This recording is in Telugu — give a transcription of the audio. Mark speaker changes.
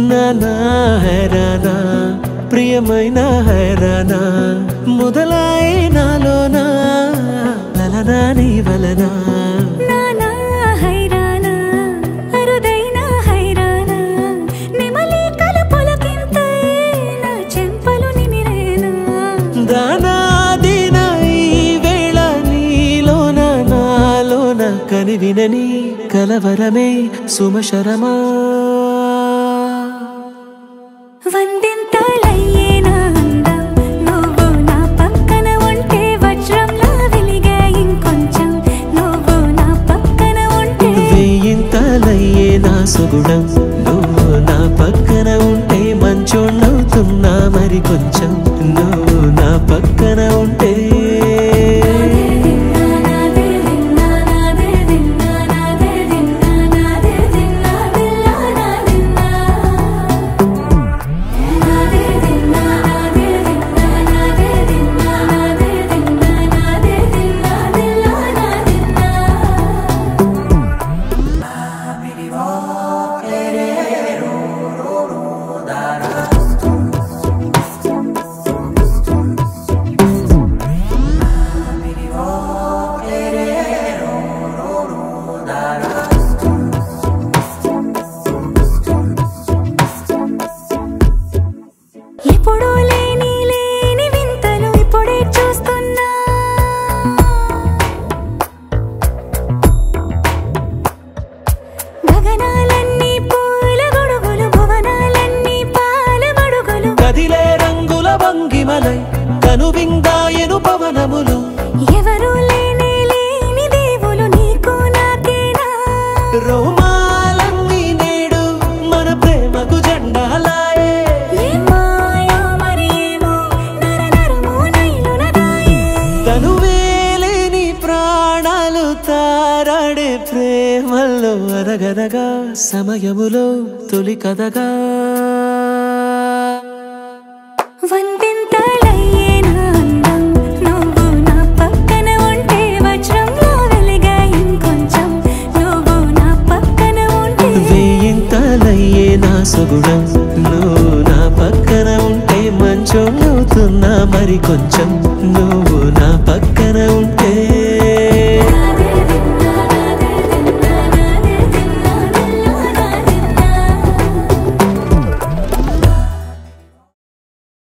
Speaker 1: నానా హైరానా ప్రియమైన హైరానా మొదలాయి నాలోనా లలనా నీ వలనా
Speaker 2: నానా హైరానా అరుదైన హైరానా నిమలి కలపులకింతై నా చెంపలు నిమిరేనా
Speaker 1: దానా దినా ఈ వేళ నీలోన నాలోన కనివినని కలవరమే సుమశరమా
Speaker 2: వందింతలయ్యేనా అందం నువ్వు నా పక్కన ఉంటే వజ్రంలా వెలిగే ఇంకొంచెం నువ్వు నా పక్కన ఉంటే
Speaker 1: వేయింతలయ్యేనా సుగుణం నువ్వు నా పక్కన ఉంటే మంచోణ్ణవుతున్నా మరి కొంచెం నువ్వు నా పక్కన ఉంటే
Speaker 2: ఎప్పుడూ లేని వింతలు ఇప్పుడే చూస్తున్నా గగనాలన్నీ పూల గొడుగులు భువనాలన్నీ పాల మడుగులు
Speaker 1: కదిలే రంగుల భంగిమలై కనువిందాయను పవనములు
Speaker 2: ఎవరూ లేని దేవులు నీకు నాకేనా
Speaker 1: రోమాలన్నీ నేడు మన ప్రేమకు జెండాలాయే తనువేలేని ప్రాణాలు తారాడే ప్రేమల్లో అనగనగా సమయములో తొలి కథగా
Speaker 2: వందింతలయ్యేనా అందం నువ్వు నా పక్కన ఉంటే వజ్రంలా వెలిగే ఇంకొంచెం నువ్వు నా పక్కన ఉంటే
Speaker 1: వేయింతలయ్యేనా సుగుణం నువ్వు నా పక్కన ఉంటే మంచోణ్ణవుతున్నా మరి కొంచెం నువ్వు నా పక్కన ఉంటే